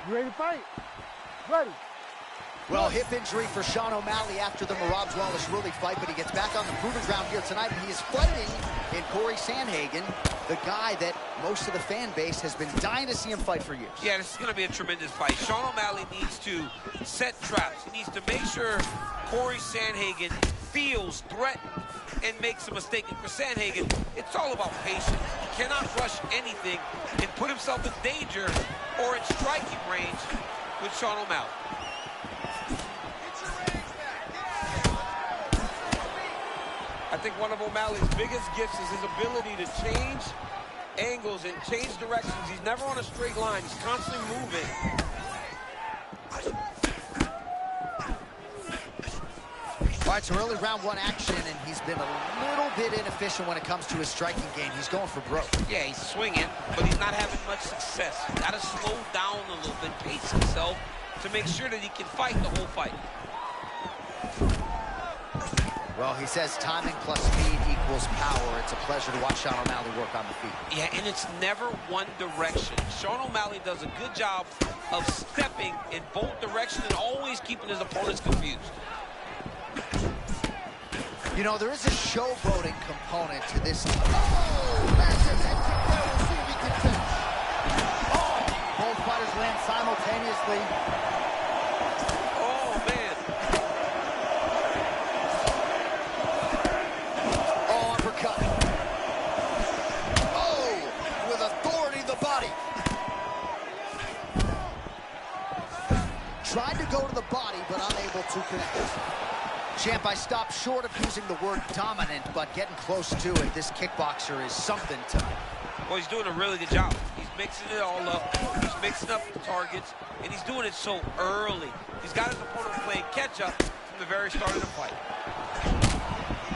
You ready to fight? Ready. Well, hip injury for Sean O'Malley after the Merab Wallace-Rulli fight, but he gets back on the proving ground here tonight, and he is fighting in Corey Sandhagen, the guy that most of the fan base has been dying to see him fight for years. Yeah, this is going to be a tremendous fight. Sean O'Malley needs to set traps. He needs to make sure Corey Sandhagen feels threatened and makes a mistake. And for Sandhagen, it's all about patience. He cannot rush anything and put himself in danger or in striking range with Sean O'Malley. I think one of O'Malley's biggest gifts is his ability to change angles and change directions. He's never on a straight line. He's constantly moving. All right, so early round one action, and he's been a little bit inefficient when it comes to his striking game. He's going for broke. Yeah, he's swinging, but he's not having much success. He's got to slow down a little bit, pace himself to make sure that he can fight the whole fight. Well, he says timing plus speed equals power. It's a pleasure to watch Sean O'Malley work on the feet. Yeah, and it's never one direction. Sean O'Malley does a good job of stepping in both directions and always keeping his opponents confused. You know, there is a showboating component to this. Both fighters land simultaneously. Oh, man. Oh, uppercut. Oh, with authority in the body. Tried to go to the body, but unable to connect. Champ, I stopped short of using the word dominant, but getting close to it. This kickboxer is something tonight. Well, he's doing a really good job. He's mixing it all up. He's mixing up the targets, and he's doing it so early. He's got his opponent playing catch-up from the very start of the fight.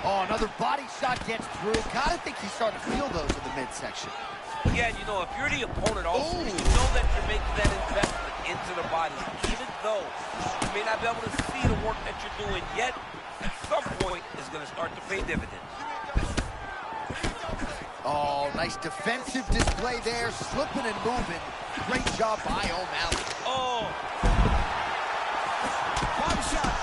Oh, another body shot gets through. Gotta think he's starting to feel those in the midsection. Yeah, you know, if you're the opponent also, you know that you're making that investment into the body. Even though you may not be able to see the work that you're doing yet, at some point, it's going to start to pay dividends. Oh, nice defensive display there, slipping and moving. Great job by O'Malley. Oh. Body shot.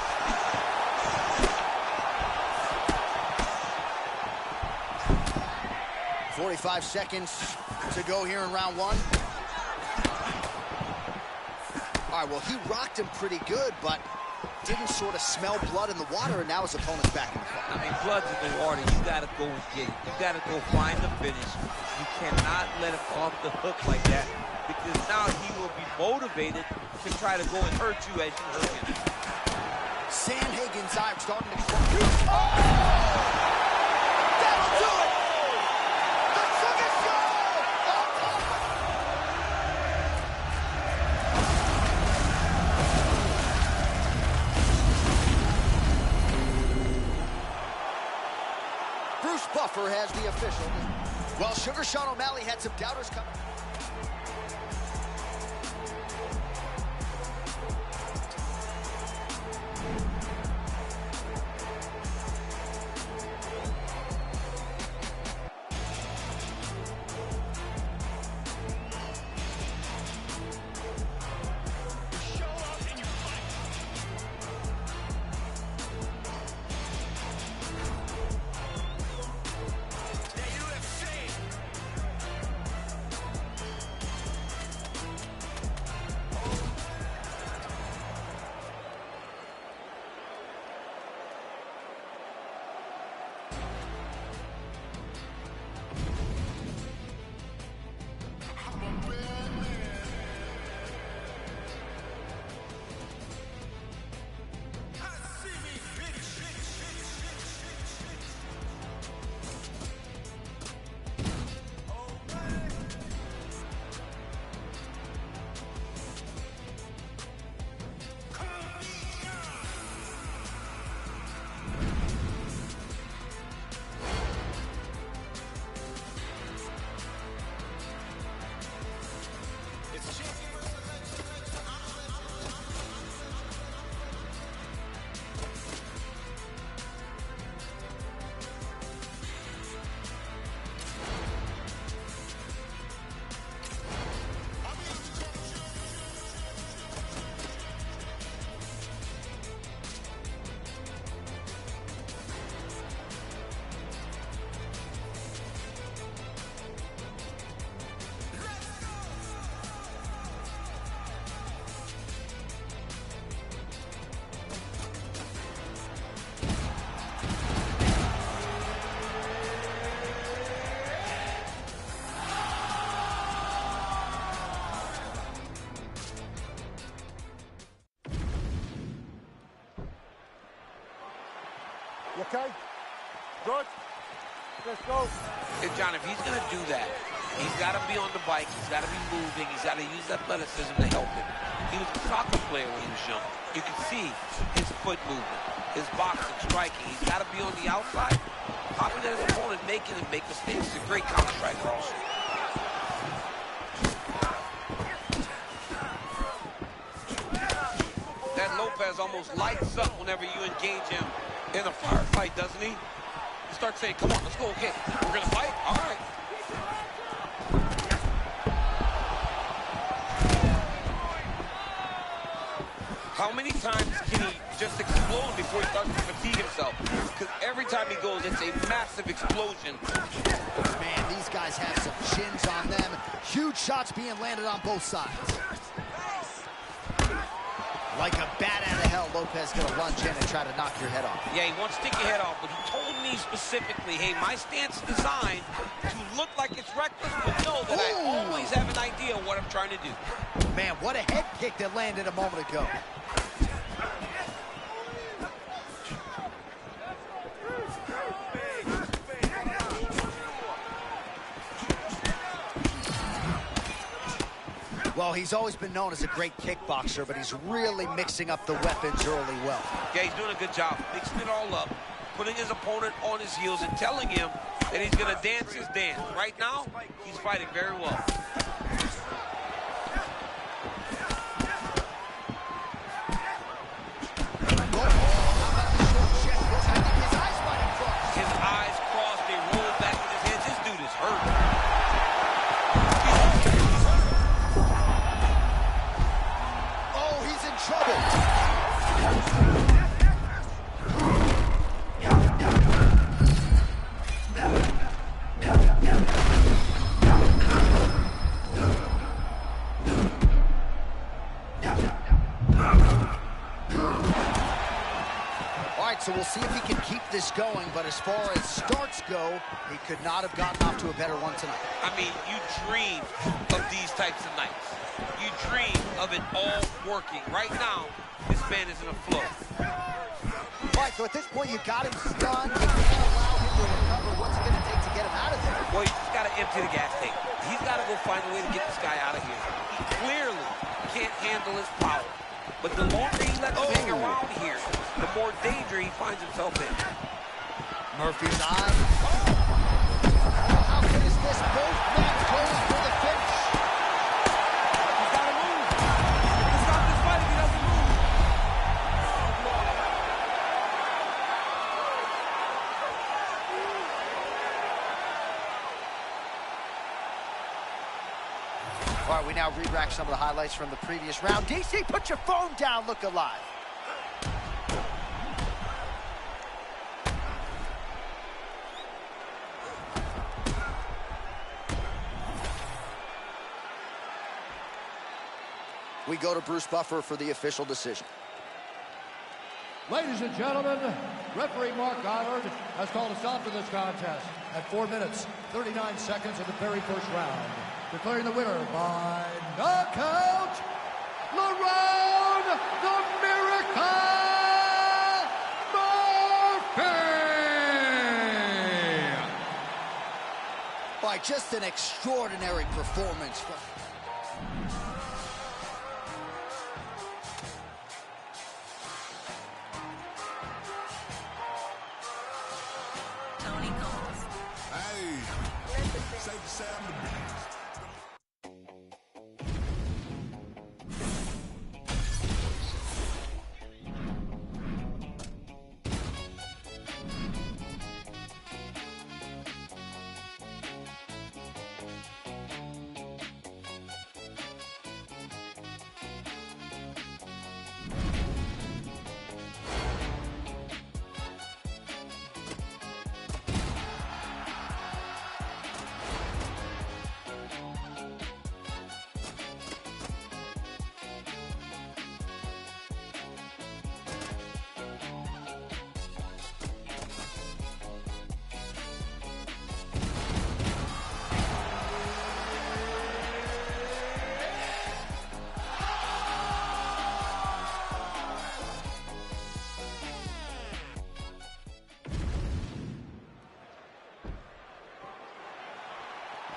.45 seconds to go here in round one. All right, well, he rocked him pretty good, but didn't sort of smell blood in the water, and now his opponent's back in the fight. I mean, blood's in the water. You got to go and get it. You got to go find the finish. You cannot let him off the hook like that, because now he will be motivated to try to go and hurt you as you hurt him. Sandhagen's eye starting to close. Oh! That'll do it! The Sugar Show! Bruce Buffer has the official. Well, Sugar Sean O'Malley had some doubters coming. Okay. Good. Let's go. Hey, John, if he's going to do that, he's got to be on the bike. He's got to be moving. He's got to use athleticism to help him. He was a soccer player when he was young. You can see his foot movement, his boxing, striking. He's got to be on the outside, popping at his opponent, making him make mistakes. He's a great counter-striker also. That Lopez almost lights up whenever you engage him in a firefight, doesn't he? He starts saying, come on, let's go, okay. We're going to fight? All right. How many times can he just explode before he starts to fatigue himself? Because every time he goes, it's a massive explosion. Man, these guys have some chins on them. Huge shots being landed on both sides. Like a bat out of hell, Lopez gonna lunge in and try to knock your head off. Yeah, he wants to take your head off, but he told me specifically, hey, my stance is designed to look like it's reckless, but know that I always have an idea of what I'm trying to do. Man, what a head kick that landed a moment ago. Well, he's always been known as a great kickboxer, but he's really mixing up the weapons early well. Yeah, he's doing a good job mixing it all up, putting his opponent on his heels and telling him that he's going to dance his dance. Right now, he's fighting very well. His eyes crossed, they rolled back in his head. This dude is hurt. So we'll see if he can keep this going, but as far as starts go, he could not have gotten off to a better one tonight. I mean, you dream of these types of nights. You dream of it all working. Right now, this man is in a flow. All right, so at this point, you got him stunned. You can't allow him to recover. What's it going to take to get him out of there? Well, he's just got to empty the gas tank. He's got to go find a way to get this guy out of here. He clearly can't handle his power. But the longer he lets him hang around here, the more danger he finds himself in. Murphy's eye. How good is this? Both men going for the finish. He's got to move. He can stop this fight if he doesn't move. All right, we now re-rack some of the highlights from the previous round. DC, put your phone down, look alive. We go to Bruce Buffer for the official decision. Ladies and gentlemen, referee Mark Goddard has called a stop to this contest at 4 minutes, 39 seconds of the very first round. Declaring the winner by knockout, LeRone the Miracle Murphy! By just an extraordinary performance from... Tony Combs. Hey, safe to say I'm the beast.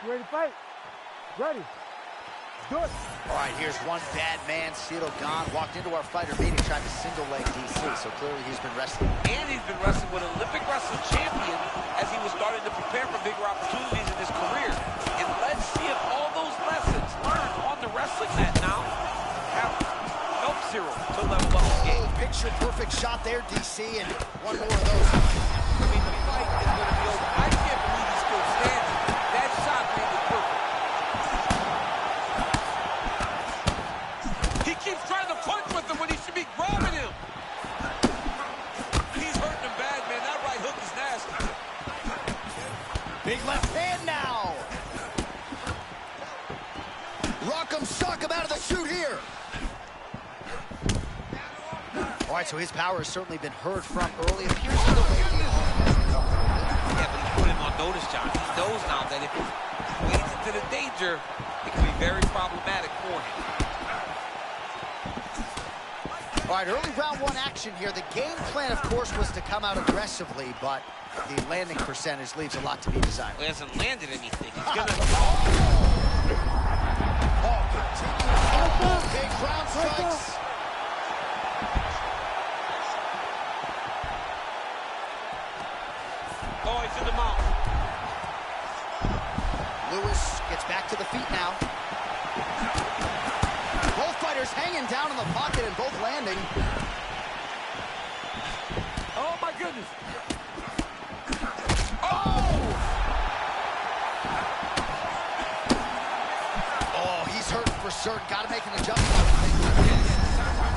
You ready to fight? Ready. Do it. All right, here's one bad man. Ciryl Gane walked into our fighter meeting, tried to single leg DC, so clearly he's been wrestling. And he's been wrestling with Olympic wrestling champion as he was starting to prepare for bigger opportunities in his career. And let's see if all those lessons learned on the wrestling mat now have helped Ciryl to level up his game. Picture perfect shot there, DC, and one more of those. I mean, the fight is going to be over. I can't believe he's still standing. That shot made it perfect. He keeps trying to punch with him when he should be grabbing him. He's hurting him bad, man. That right hook is nasty. Big left hand now. Rock'em sock'em out of the chute here. All right, so his power has certainly been heard from early. Appears to the way he Yeah, but he put him on notice, John. He knows now that if he wades into the danger, it can be very problematic for him. All right, early round one action here. The game plan, of course, was to come out aggressively, but the landing percentage leaves a lot to be desired. He hasn't landed anything. He's gonna... continues. Big ground strikes. Oh, he's in the mount. Lewis gets back to the feet now. Both fighters hanging down in the pocket and both landing. Oh, my goodness. Oh, he's hurting for certain. Got to make an adjustment.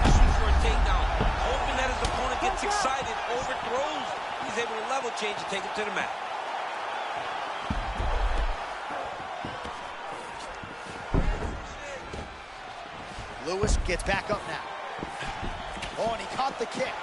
Shoot for a takedown. Hoping that his opponent gets excited, overthrows. He's able to level change and take him to the mat. Lewis gets back up now. Oh, and he caught the kick.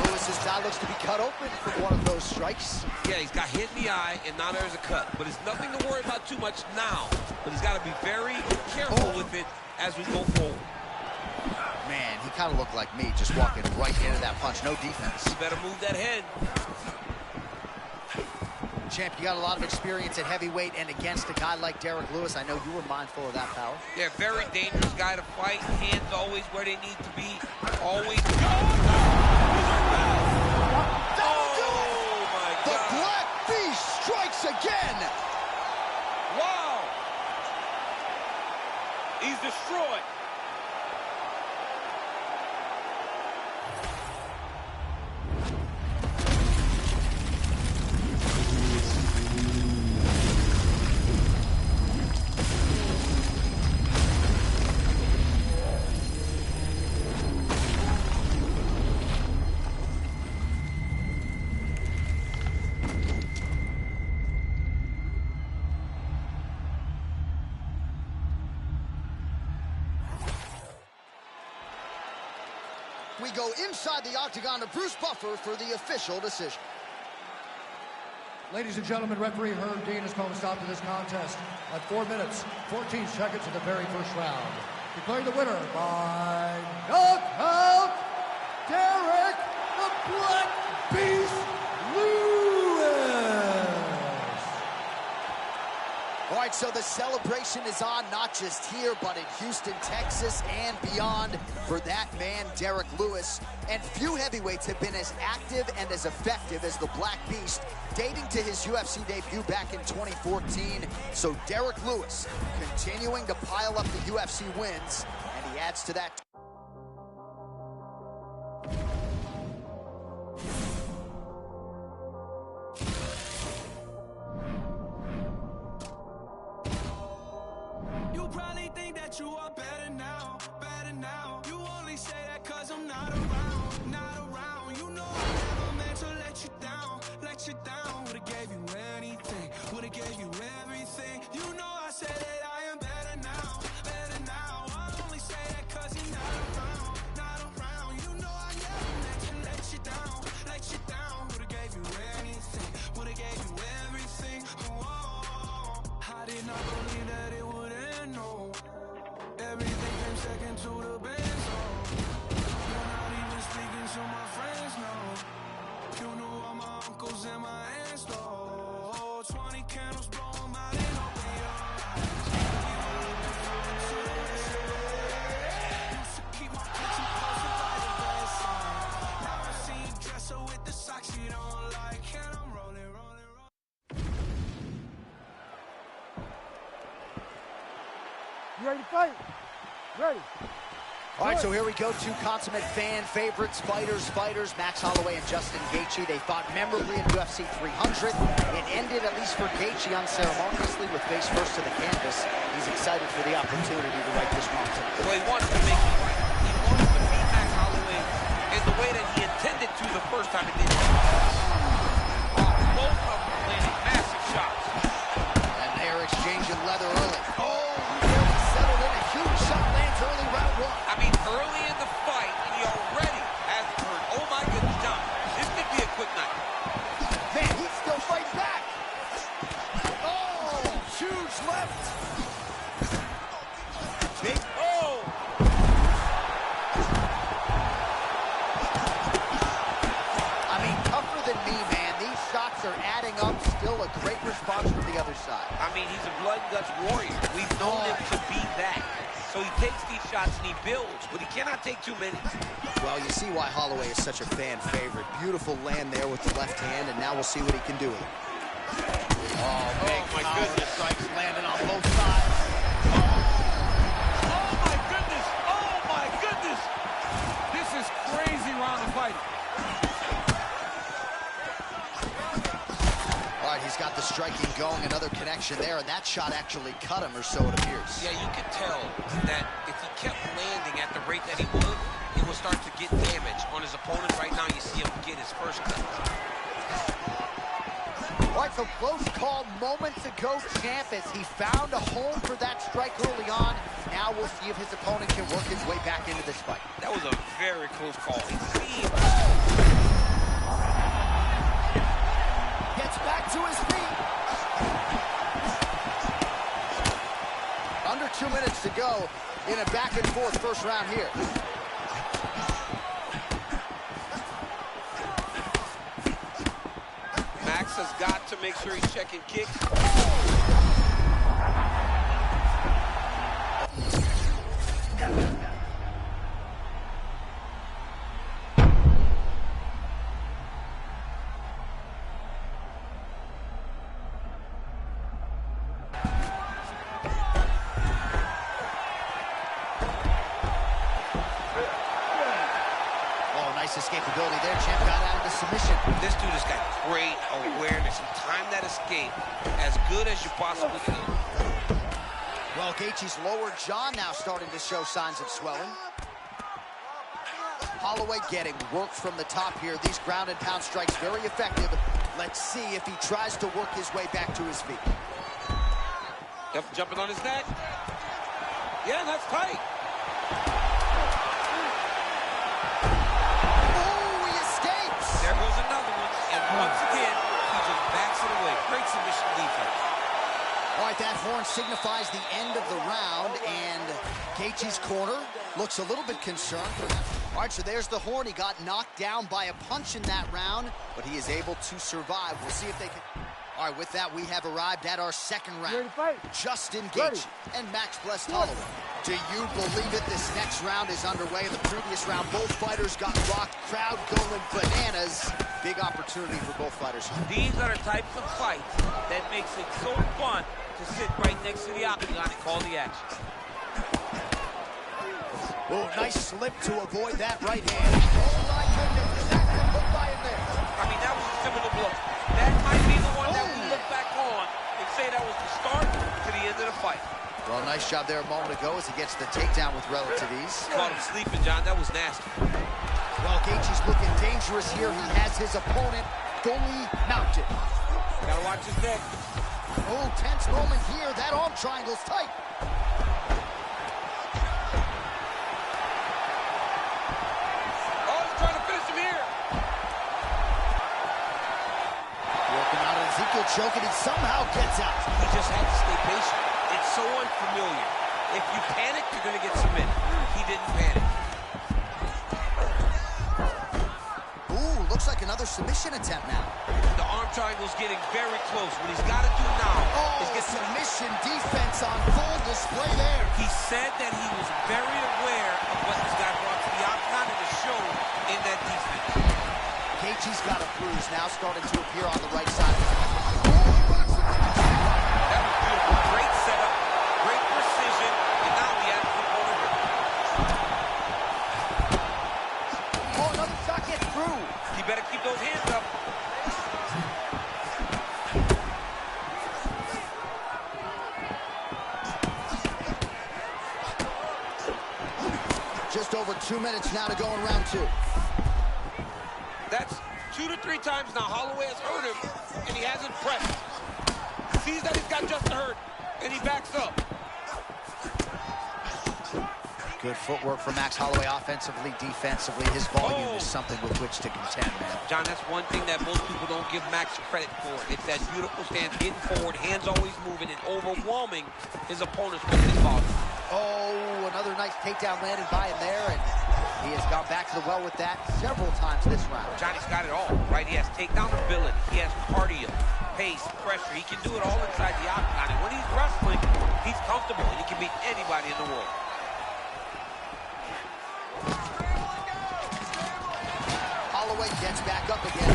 Lewis's eye looks to be cut open from one of those strikes. Yeah, he's got hit in the eye, and now there's a cut. But it's nothing to worry about too much now. But he's got to be very careful with it as we go forward. Man, he kind of looked like me, just walking right into that punch. No defense. You better move that head. Champ, you got a lot of experience at heavyweight and against a guy like Derrick Lewis. I know you were mindful of that power. Yeah, very dangerous guy to fight. Hands always where they need to be. Always. Oh, my God. The Black Beast strikes again. Wow. He's destroyed. We go inside the octagon to Bruce Buffer for the official decision. Ladies and gentlemen, referee Herb Dean has called a stop to this contest at 4 minutes, 14 seconds of the very first round. Declaring the winner by knockout, Derrick the Black Beast Lewis. All right, so the celebration is on, not just here, but in Houston, Texas, and beyond for that man, Derrick Lewis. And few heavyweights have been as active and as effective as the Black Beast, dating to his UFC debut back in 2014. So Derrick Lewis continuing to pile up the UFC wins, and he adds to that. You probably think that you are better now, better now. You only say that cause I'm not around, not around. You know I never meant to let you down, let you down. Would've gave you anything, would've gave you everything. You know I said that I am better now, better now. I only say that cause you're not around, not around. You know I never meant to let you down, let you down. Would've gave you anything, would've gave you everything. Oh, I did not believe that it would end, no. Everything came second to the best, oh. You're not even speaking to my friends, no. You knew all my uncles and my aunts, though. You ready to fight? Ready. All right, so here we go. Two consummate fan favorites, fighters. Max Holloway and Justin Gaethje. They fought memorably in UFC 300. It ended, at least for Gaethje, unceremoniously with face first to the canvas. He's excited for the opportunity to right this wrong tonight. Well, he wants to make it right. He wants to beat Max Holloway in the way that he intended to the first time it didn't. Both of them landing massive shots. And they're exchanging leather early. Oh, barely settled in. A huge shot lands early, round one. I mean, early in the fight, and he already has hurt. Oh my goodness, John. This could be a quick night. Man, he's still fighting back. Oh, huge left. Big. Oh! I mean, tougher than me, man. These shots are adding up. Still a great response from the other side. I mean, he's a blood and guts warrior. We've known him to be that. So he takes these shots and he builds, but he cannot take too many. Well, you see why Holloway is such a fan favorite. Beautiful land there with the left hand, and now we'll see what he can do with it. Oh, big my power goodness. strikes landing on both sides. Oh my goodness! Oh my goodness! This is crazy round of fighting. All right, he's got the striking going, another connection there, and that shot actually cut him, or so it appears. Yeah, you could tell that if he kept landing at the rate that he would, it would start to get damage on his opponent. Right now, you see him get his first cut. All right, so close call moments ago, champ, as he found a home for that strike early on. Now we'll see if his opponent can work his way back into this fight. That was a very close call. He seemed... Gets back to his feet. Under 2 minutes to go in a back and forth first round here. Max has got to make sure he's checking kicks. Nice escapability there. Champ got out of the submission. This dude has got great awareness. He timed that escape as good as you possibly can. Well, Gaethje's lower jaw now starting to show signs of swelling. Holloway getting work from the top here. These ground and pound strikes very effective. Let's see if he tries to work his way back to his feet. Yep, jumping on his neck. Yeah, that's tight. There goes another one, and once again, he just backs it away. Great submission defense. All right, that horn signifies the end of the round, and Gaethje's corner looks a little bit concerned. All right, so there's the horn. He got knocked down by a punch in that round, but he is able to survive. We'll see if they can... All right, with that, we have arrived at our second round. Ready to fight? Justin Gaethje and Max Blessed Holloway. Do you believe it? This next round is underway. In the previous round, both fighters got rocked. Crowd going bananas. Big opportunity for both fighters. These are the types of fights that makes it so fun to sit right next to the octagon and call the action. Oh, nice slip to avoid that right hand. Oh, my goodness. That got put by him there. I mean, that was a similar blow. That might be the one that we look back on and say that was the start to the end of the fight. Well, nice job there a moment ago as he gets the takedown with relative ease. Caught him sleeping, John. That was nasty. Well, Gaethje's looking dangerous here. He has his opponent fully mounted. Gotta watch his neck. Oh, tense moment here. That arm triangle's tight. Oh, he's trying to finish him here. Working out an Ezekiel choke, and he somehow gets out. He just had to stay patient. It's so unfamiliar. If you panic, you're going to get submitted. He didn't panic. Ooh, looks like another submission attempt now. The arm triangle's getting very close. What he's got to do now is get some... Submission defense on full display there. He said that he was very aware of what he's got brought to the octagon and it showed in that defense. Gaethje's got a bruise now starting to appear on the right side. That was beautiful. Great setup, great precision, and now 2 minutes now to go in round 2. That's 2 to 3 times now Holloway has hurt him, and he hasn't pressed. Sees that he's got Justin hurt, and he backs up. Good footwork from Max Holloway offensively, defensively. His volume is something with which to contend, man. John, that's one thing that most people don't give Max credit for. It's that beautiful stance, getting forward, hands always moving, and overwhelming his opponents with his volume. Oh, another nice takedown landed by him there, and he has gone back to the well with that several times this round. Johnny's got it all, right? He has takedown ability, he has cardio, pace, pressure. He can do it all inside the octagon, and when he's wrestling, he's comfortable, and he can beat anybody in the world. Holloway gets back up again.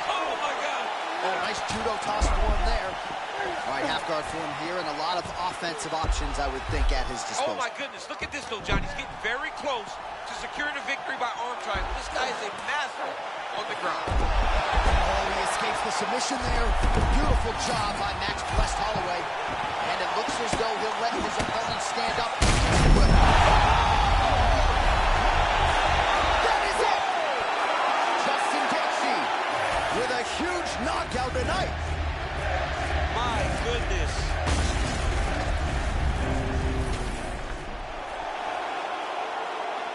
Oh, my God. Oh, nice judo toss for him there. All right, half guard for him here, and a lot of offensive options, I would think, at his disposal. Oh, my goodness. Look at this, though, John. He's getting very close to securing a victory by arm triangle. This guy is a master on the ground. Oh, he escapes the submission there. Beautiful job by Max Blessed Holloway. And it looks as though he'll let his opponent stand up. That is it! Justin Gaethje with a huge knockout tonight. My goodness.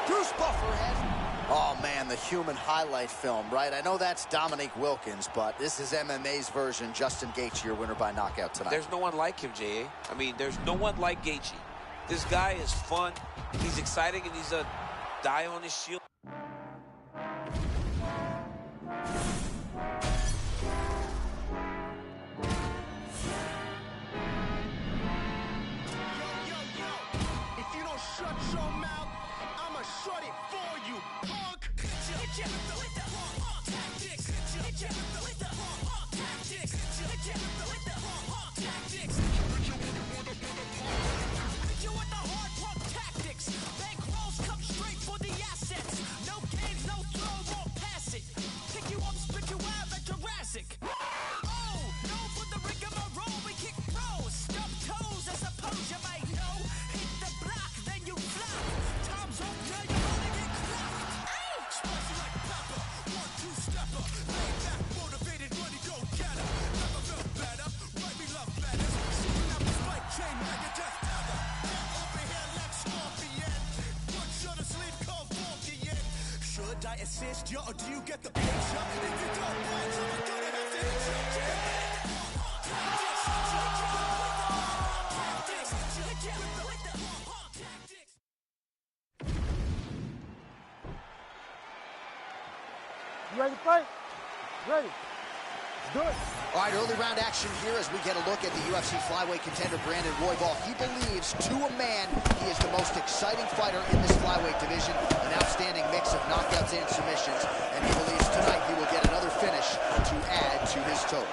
Bruce Buffer has... Oh, man, the human highlight film, right? I know that's Dominique Wilkins, but this is MMA's version. Justin Gaethje, your winner by knockout tonight. There's no one like him, J.A. I mean, there's no one like Gaethje. This guy is fun, he's exciting, and he's a die on his shield. If you don't shut your mouth, I'ma shut it for you, punk. Hit ya with the hard tactics. Hit ya with the hard tactics. Hit ya with the hard tactics. Hit you with the hard pump tactics. Bank rolls come straight for the assets. No games, no throw, won't pass it. Pick you up, spit you out like Jurassic. Oh, no for the rigmarole, we kick pros. Stub toes, I suppose you might know. Hit the block, then you flop. Time's up, now you're gonna get clocked. Ow! Spicy like pepper, 1-2-stepper. Lay back, motivated, money go getter. Never felt better, write me love letters. Shooting up a spike chain, like a death tether. Head over here like Scorpion. Put you to sleep, cold Vulcan. Should I assist you, or do you get the picture? If you don't want to, we're gonna have to hit you. You ready to fight? Ready. Let's do it. All right, early round action here as we get a look at the UFC flyweight contender Brandon Royval. He believes, to a man, he is the most exciting fighter in this flyweight division. An outstanding mix of knockouts and submissions. And he believes tonight he will get another finish to add to his total.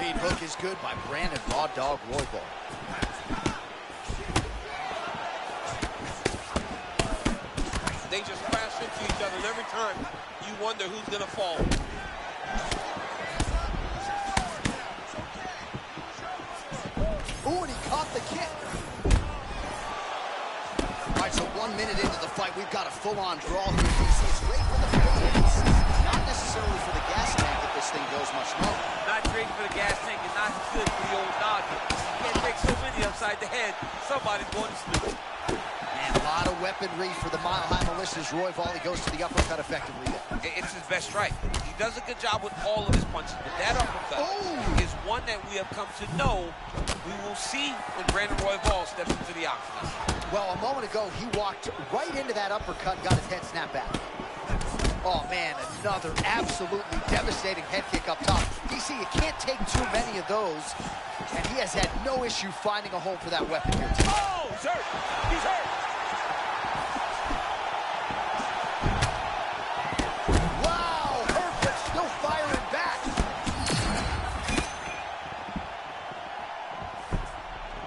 Lead hook is good by Brandon Raw Dog Royval. They just crash into each other, and every time you wonder who's going to fall. Ooh, and he caught the kick. All right, so 1 minute into the fight, we've got a full-on brawl here. It's great for the fans, not necessarily for the gas tank if this thing goes much longer. Not great for the gas tank and not good for the old doggy. You can't take so many upside the head. Somebody's going to sleep. And a lot of weaponry for the Mile High Militia's Royval. He goes to the uppercut effectively there. It's his best strike. He does a good job with all of his punches, but that uppercut is one that we have come to know we will see when Brandon Royval steps into the octagon. Well, a moment ago, he walked right into that uppercut and got his head snapped back. Oh, man, another absolutely devastating head kick up top. DC, you can't take too many of those, and he has had no issue finding a home for that weapon here tonight. Oh, he's hurt. He's hurt. Wow, hurt, but still firing back.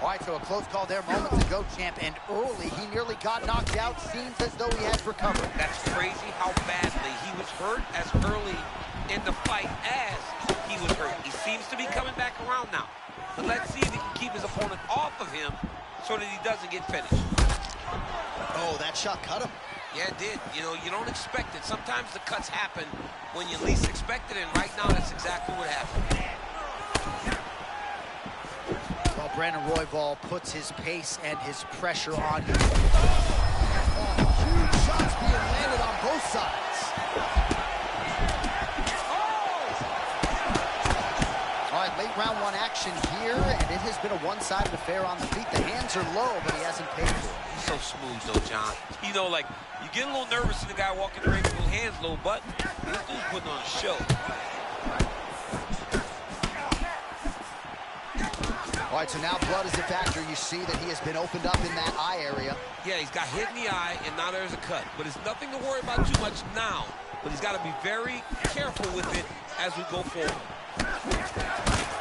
All right, so a close call there moments ago, champ, and early he nearly got knocked out. Seems as though he has recovered. That's crazy how badly he was hurt as early in the fight as he was hurt. He seems to be coming back around now. But let's him so that he doesn't get finished. Oh, that shot cut him. Yeah, it did. You know, you don't expect it. Sometimes the cuts happen when you least expect it, and right now that's exactly what happened. Well, Brandon Royval puts his pace and his pressure on him. Huge shots being landed on both sides. All right, late round one action here, and it has been a one-sided affair on the feet. The hands are low, but he hasn't paid for it. He's so smooth, though, John. You know, like, you get a little nervous in the guy walking the ring with his hands low, but this dude's putting on a show. All right, so now blood is a factor. You see that he has been opened up in that eye area. Yeah, he's got hit in the eye, and now there's a cut. But it's nothing to worry about too much now. But he's got to be very careful with it as we go forward.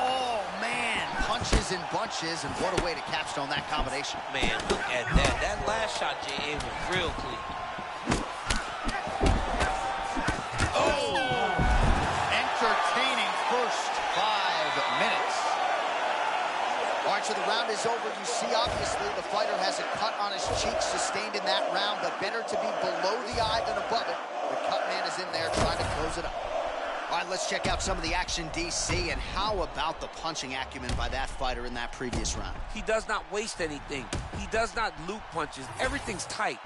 Oh, man, punches and bunches, and what a way to capstone that combination. Man, look at that. That last shot, J.A., was real clean. Oh! Entertaining first 5 minutes. All right, so the round is over. You see, obviously, the fighter has a cut on his cheek sustained in that round, but better to be below the eye than above it. The cut man is in there trying to close it up. All right, let's check out some of the action, DC, and how about the punching acumen by that fighter in that previous round? He does not waste anything. He does not loop punches. Everything's tight.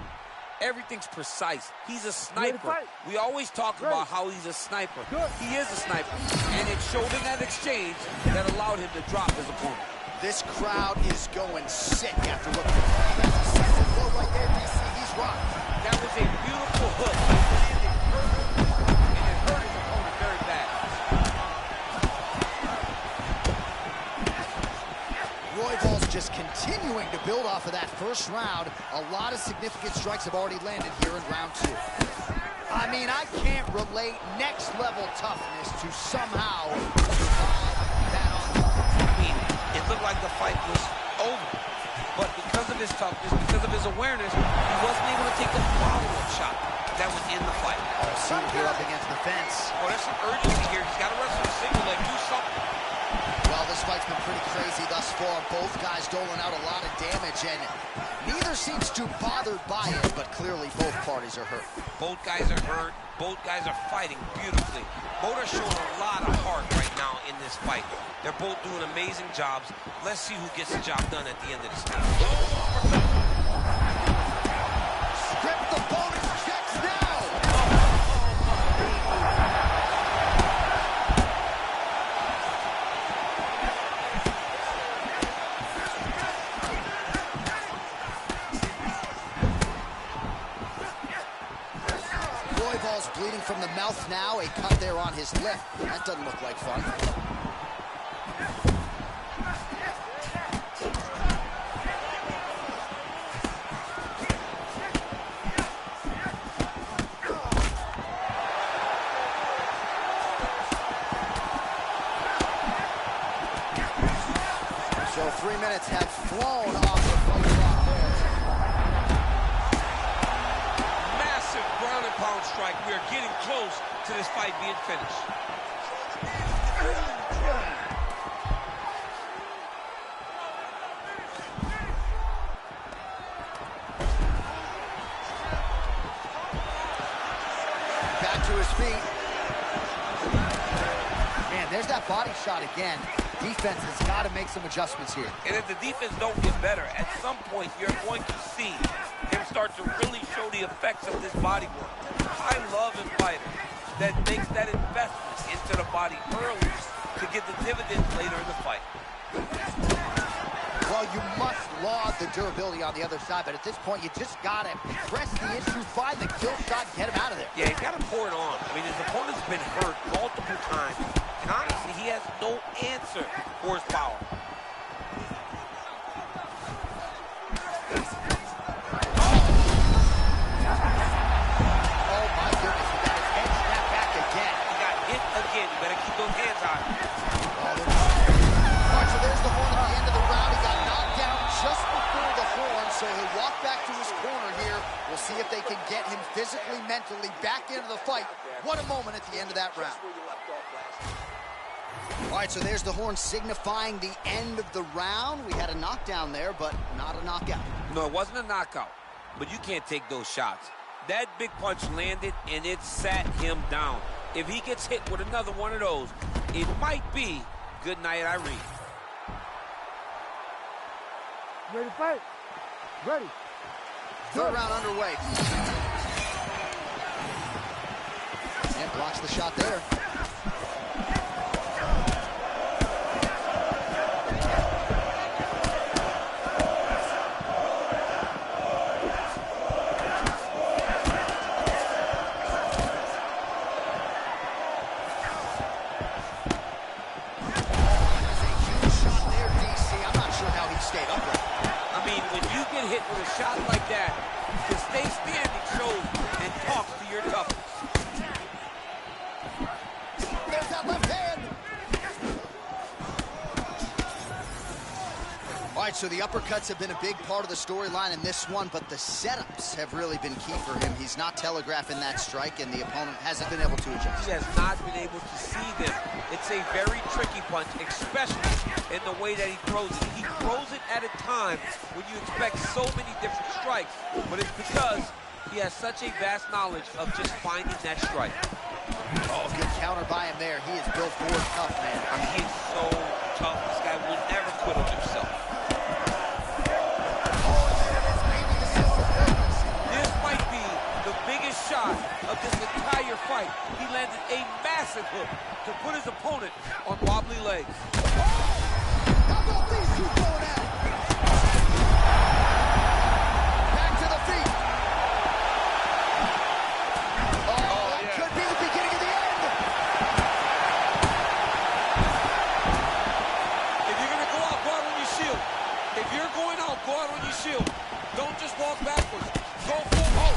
Everything's precise. He's a sniper. We always talk about how he's a sniper. He is a sniper, and it showed in that exchange that allowed him to drop his opponent. This crowd is going sick after what... That's a second blow right there, DC. He's rocked. That was a beautiful hook. It landed perfect, and it hurt his opponent very bad. Royval's just continuing to build off of that first round. A lot of significant strikes have already landed here in round 2. I mean, I can't relate next-level toughness to somehow survive that on. It looked like the fight was over, but because of his toughness, because of his awareness, he wasn't able to take the follow-up shot that was in the fight. See him here up against the fence. Oh, there's some urgency here. He's got to wrestle the single leg, do something. Well, this fight's been pretty crazy thus far. Both guys doling out a lot of damage, and neither seems too bothered by it, but clearly both parties are hurt. Both guys are hurt. Both guys are fighting beautifully. Both are showing a lot of heart right now in this fight. They're both doing amazing jobs. Let's see who gets the job done at the end of this fight. Strip the bonus checks now! Royval's bleeding from the mouth now. A cut there on his lip. That doesn't look like fun. So 3 minutes have flown off the fight clock there. Massive ground and pound strike. We are getting close to this fight being finished. Back to his feet. Man, there's that body shot again. Defense has got to make some adjustments here. And if the defense don't get better, at some point you're going to see him start to really show the effects of this body work. I love a fighter that makes that investment into the body early to get the dividends later in the fight. Well, you must laud the durability on the other side, but at this point, you just got to press the issue, find the kill shot, get him out of there. Yeah, he's got to pour it on. I mean, his opponent's been hurt multiple times, and honestly, he has no answer for his power. Oh, my goodness, he got his head snapped back again. He got hit again. You better keep those hands high. All right, so there's the horn at the end of the round. He got knocked down just before the horn, so he'll walk back to his corner here. We'll see if they can get him physically, mentally back into the fight. What a moment at the end of that round. All right, so there's the horn signifying the end of the round. We had a knockdown there, but not a knockout. No, it wasn't a knockout, but you can't take those shots. That big punch landed, and it sat him down. If he gets hit with another one of those, it might be good night, Irene. Ready to fight? Ready. Third round underway. And blocks the shot there. Hit with a shot like that, to stay standing shows and talks to your toughness. There's that left hand. All right, so the uppercuts have been a big part of the storyline in this one, but the setups have really been key for him. He's not telegraphing that strike, and the opponent hasn't been able to adjust. He has not been able to see them. It's a very tricky punch, especially in the way that he throws it. He throws it at a time when you expect so many different strikes, but it's because he has such a vast knowledge of just finding that strike. Oh, good counter by him there. He is built for tough, man. I mean, he is so tough. This guy will never quit on himself. This might be the biggest shot of this entire fight. He landed a massive hook to put his opponent on wobbly legs. How about these two going at it? Back to the feet. Oh, that could be the beginning of the end. If you're going to go out on your shield. If you're going out, go out on your shield. Don't just walk backwards. Go full hold.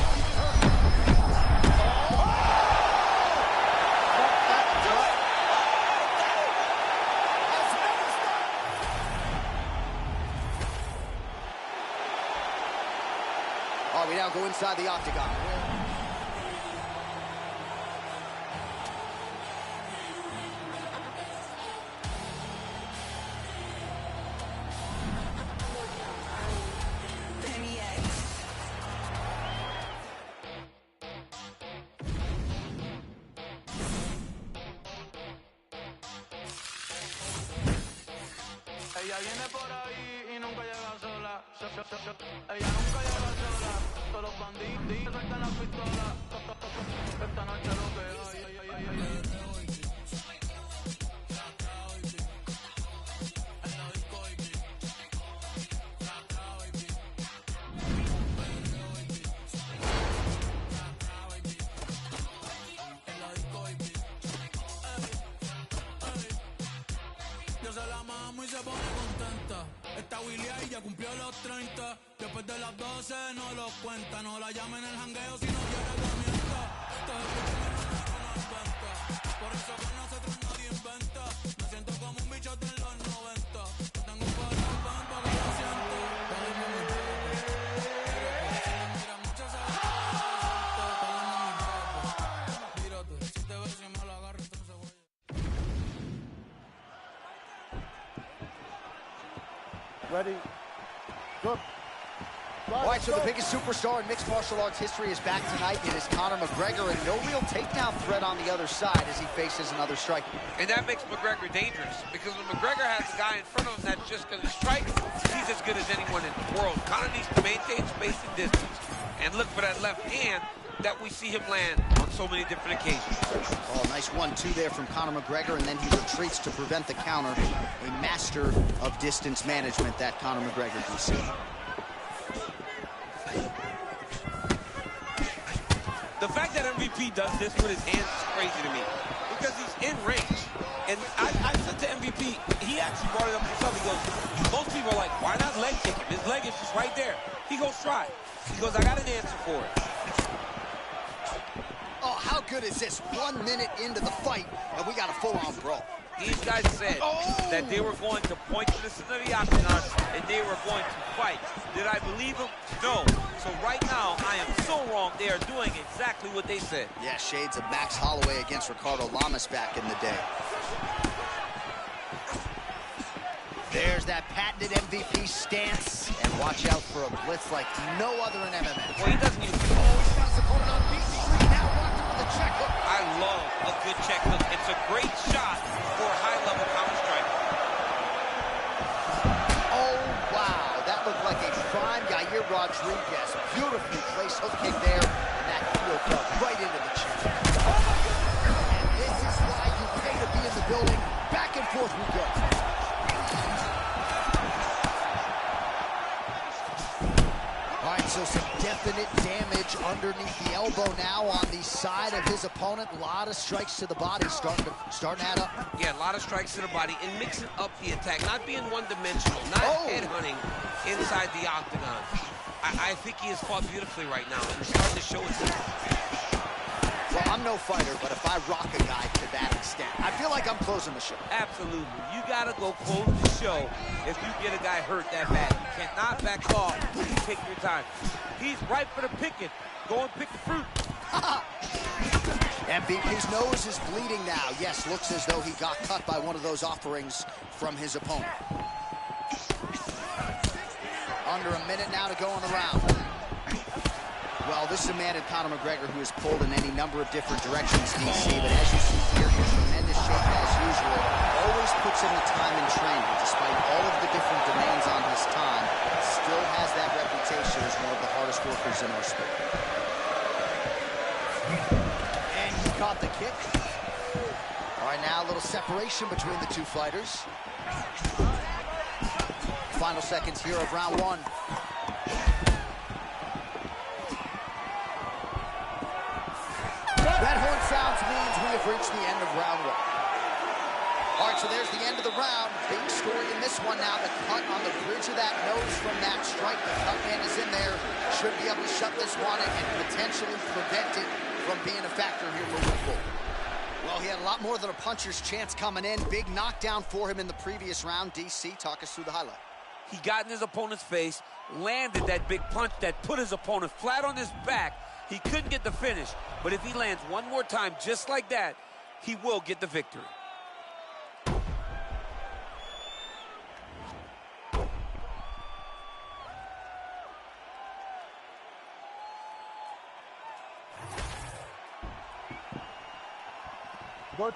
All right, we now go inside the octagon. Ella viene por ahí y nunca llega sola. Ella nunca llega sola. Todos los bandidos sueltan la pistola. Esta noche lo que hay. Yo se la mamo y se pone contenta. Esta Willy ahí ya cumplió los 30. Después de las 12 no los cuenta. No la llamen el jangueo si no quiere que mienta. Todo el mundo no inventa. Por eso con nosotros nadie inventa. Me siento como un bichote en los 90. No tengo un pan para que lo siento. Dale mami, mira mucho se va a tírate, si te ves y me lo agarro entonces voy. Ready. Go. All right, so the biggest superstar in mixed martial arts history is back tonight. It is Conor McGregor, and no real takedown threat on the other side as he faces another striker. And that makes McGregor dangerous, because when McGregor has a guy in front of him that's just going to strike, he's as good as anyone in the world. Conor needs to maintain space and distance and look for that left hand that we see him land on so many different occasions. Oh, nice 1-2 there from Conor McGregor, and then he retreats to prevent the counter. A master of distance management, that Conor McGregor, DC. The fact that MVP does this with his hands is crazy to me, because he's in range. And I said to MVP, he actually brought it up himself. He goes, most people are like, why not leg kick him? His leg is just right there. He goes, try. He goes, I got an answer for it. Oh, how good is this? 1 minute into the fight, and we got a full-on brawl. These guys said that they were going to point to the center of the octagon and they were going to fight. Did I believe them? No. So right now, I am so wrong. They are doing exactly what they said. Yeah, shades of Max Holloway against Ricardo Lamas back in the day. There's that patented MVP stance. And watch out for a blitz like no other in MMA. Well, he doesn't use... Oh, he's got his opponent on beat street. Now blocked him with a check hook. I love a good check hook. It's a great shot for a high-level counter-strike. Oh, wow. That looked like a prime Yair Rodriguez. Beautifully placed hook kick there. And that heel fell right into the chin. And this is why you pay to be in the building. Back and forth we go. All right, so some definite damage underneath the elbow now on the side of his opponent. A lot of strikes to the body starting to add up. Yeah, a lot of strikes to the body and mixing up the attack, not being one-dimensional, not headhunting inside the octagon. I think he has fought beautifully right now, and it's starting to show itself. Well, I'm no fighter, but if I rock a guy to that extent, I feel like I'm closing the show. Absolutely. You got to go close the show if you get a guy hurt that bad. You cannot back off. Take your time. He's ripe for the picking. Go and pick the fruit. MVP's nose is bleeding now. Yes, looks as though he got cut by one of those offerings from his opponent. Under a minute now to go in the round. Well, this is a man in Conor McGregor who is pulled in any number of different directions, DC, but as you see here, in tremendous shape as usual. Always puts in the time in training, despite all of the different demands on his time. Still has that reputation as one of the hardest workers in our sport. And he caught the kick. All right, now a little separation between the two fighters. Final seconds here of round one. That horn sounds means we have reached the end of round one. All right, so there's the end of the round. Big story in this one now. The cut on the bridge of that nose from that strike. The cut man is in there. Should be able to shut this one and potentially prevent it from being a factor here moving forward. Well, he had a lot more than a puncher's chance coming in. Big knockdown for him in the previous round. DC, talk us through the highlight. He got in his opponent's face, landed that big punch that put his opponent flat on his back. He couldn't get the finish, but if he lands one more time just like that, he will get the victory. Good.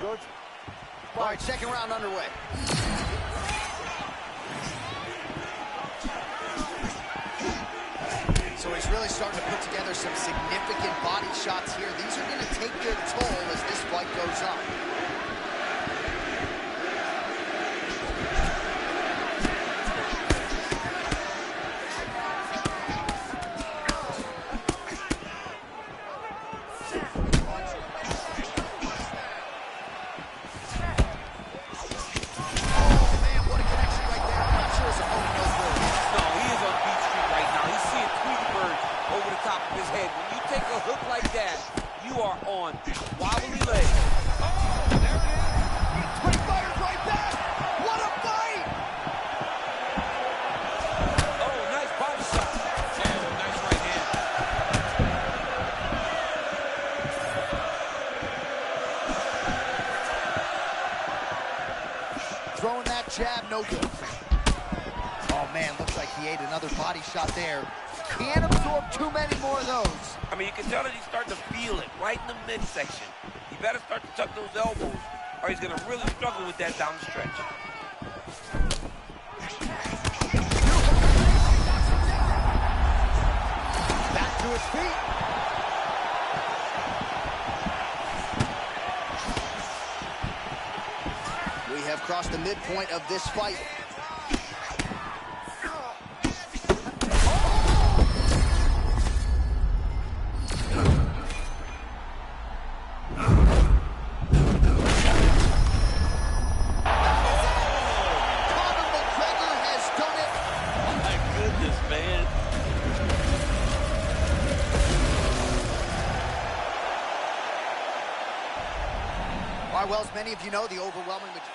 Good. All right, second round underway. So he's really starting to put together some significant body shots here. These are going to take their toll as this fight goes on. Throwing that jab, no good. Oh, man, looks like he ate another body shot there. Can't absorb too many more of those. I mean, you can tell that he's starting to feel it right in the midsection. He better start to tuck those elbows, or he's going to really struggle with that down the stretch. Back to his feet. We have crossed the midpoint of this fight. Well, as many of you know, the overwhelming majority.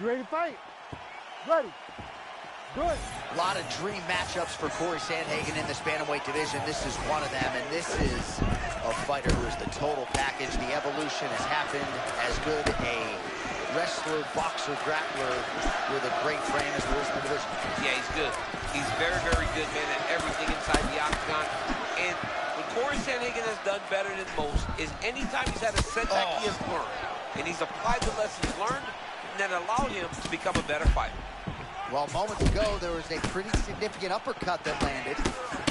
You ready to fight? Ready. Do it. A lot of dream matchups for Corey Sandhagen in this bantamweight division. This is one of them, and this is a fighter who is the total package. The evolution has happened. As good a wrestler, boxer, grappler with a great frame as there is in the division. Yeah, he's good. He's very, very good, man, at everything inside the octagon. And what Corey Sandhagen has done better than most is anytime he's had a setback, he has learned. And he's applied the lessons learned, and that allowed him to become a better fighter. Well, moments ago, there was a pretty significant uppercut that landed.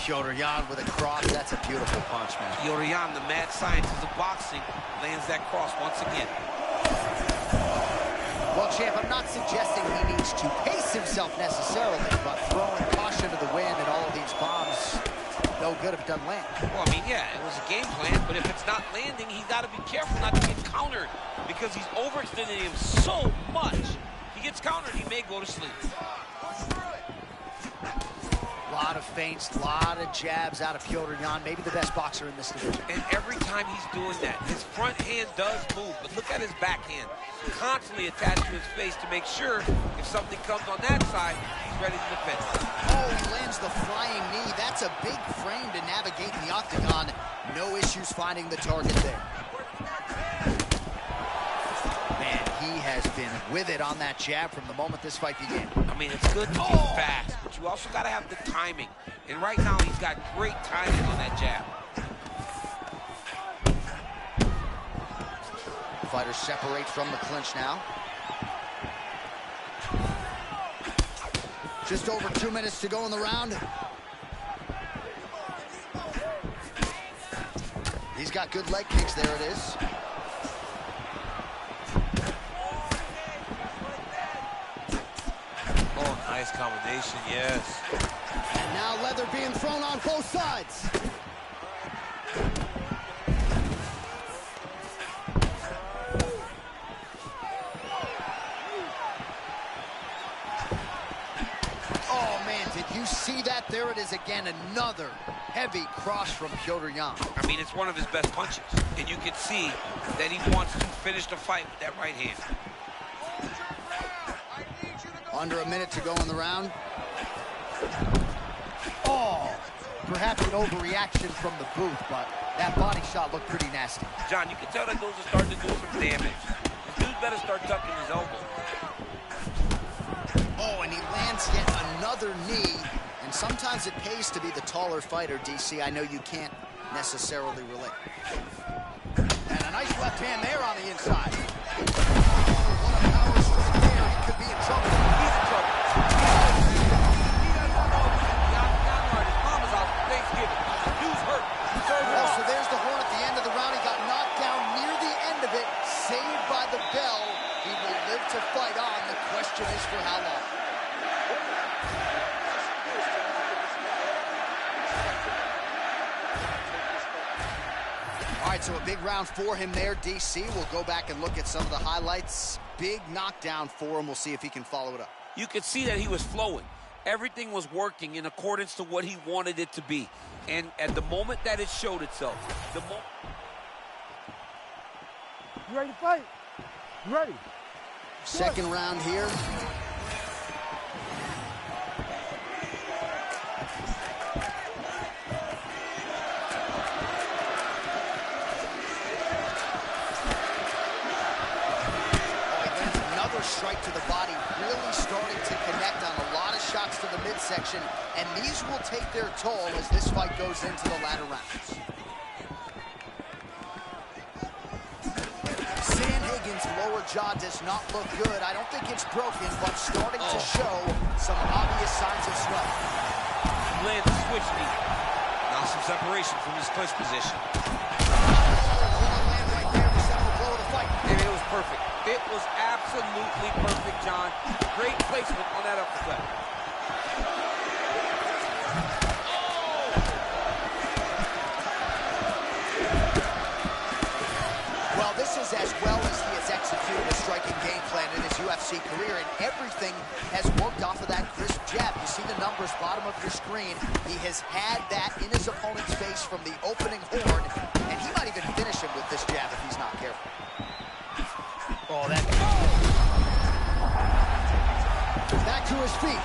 Petr Yan with a cross. That's a beautiful punch, man. Petr Yan, the mad scientist of boxing, lands that cross once again. Well, champ, I'm not suggesting he needs to pace himself necessarily, but throwing caution to the wind and all of these bombs, no good if it doesn't land. Well, I mean, yeah, it was a game plan, but if it's not landing, he's got to be careful not to get countered because he's overextending him so much. He gets countered, he may go to sleep. A lot of feints, a lot of jabs out of Petr Yan, maybe the best boxer in this division. And every time he's doing that, his front hand does move, but look at his backhand, constantly attached to his face to make sure if something comes on that side, he's ready to defend. Oh, he lands the flying knee. That's a big frame to navigate in the octagon. No issues finding the target there. Man, he has been with it on that jab from the moment this fight began. I mean, it's good to be fast, but you also got to have the timing. And right now, he's got great timing on that jab. Fighters separate from the clinch now. Just over 2 minutes to go in the round. He's got good leg kicks. There it is. Oh, nice combination, yes. And now leather being thrown on both sides. Oh, man, did you see that? There it is again, another heavy cross from Petr Yan. I mean, it's one of his best punches. And you can see that he wants to finish the fight with that right hand. Under a minute to go in the round. Oh, perhaps an overreaction from the booth, but that body shot looked pretty nasty. John, you can tell that those are starting to do some damage. This dude better start tucking his elbow. Oh, and he lands yet another knee. And sometimes it pays to be the taller fighter, DC. I know you can't necessarily relate. And a nice left hand there on the inside. What a power strike there. He could be in trouble. He's in trouble. He doesn't know if he's in the octagon or his mama's out for Thanksgiving. The dude's hurt. Oh, so there's the horn at the end of the round. He got knocked down near the end of it. Saved by the bell. He will live to fight on. The question is for how long. All right, so a big round for him there, DC. We'll go back and look at some of the highlights. Big knockdown for him. We'll see if he can follow it up. You could see that he was flowing. Everything was working in accordance to what he wanted it to be. And at the moment that it showed itself, You ready to fight? You ready? Second round here. Strike to the body, really starting to connect on a lot of shots to the midsection, and these will take their toll as this fight goes into the latter rounds. Sandhagen's lower jaw does not look good. I don't think it's broken, but starting to show some obvious signs of swelling. Lands a switch knee. Now some separation from his clinch position. Land right there, the central blow of the fight. And it was perfect. It was absolutely perfect, John. Great placement on that uppercut. Well, this is as well as he has executed a striking game plan in his UFC career, and everything has worked off of that crisp jab. You see the numbers bottom of your screen. He has had that in his opponent's face from the opening horn, and he might even finish him with this jab if he's not careful. Oh, that... Back to his feet.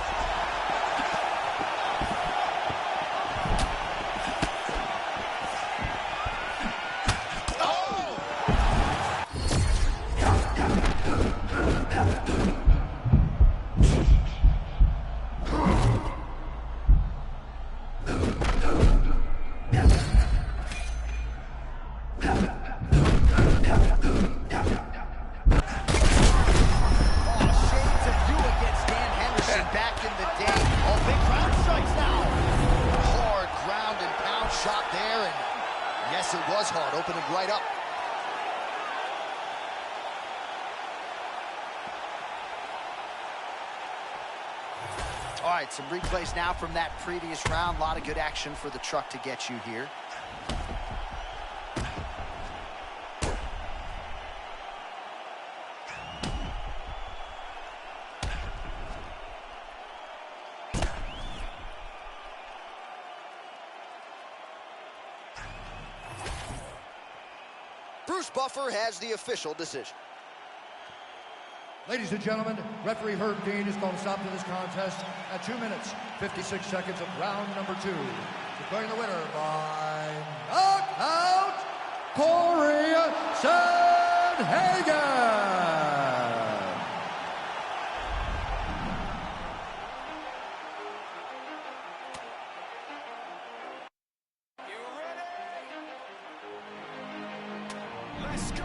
Yes, it was hard, opening right up. All right, some replays now from that previous round. A lot of good action for the truck to get you here. Bruce Buffer has the official decision. Ladies and gentlemen, referee Herb Dean is going to stop to this contest at 2 minutes, 56 seconds of round number 2. Declaring the winner by knockout, Corey Sandhagen. Let's go.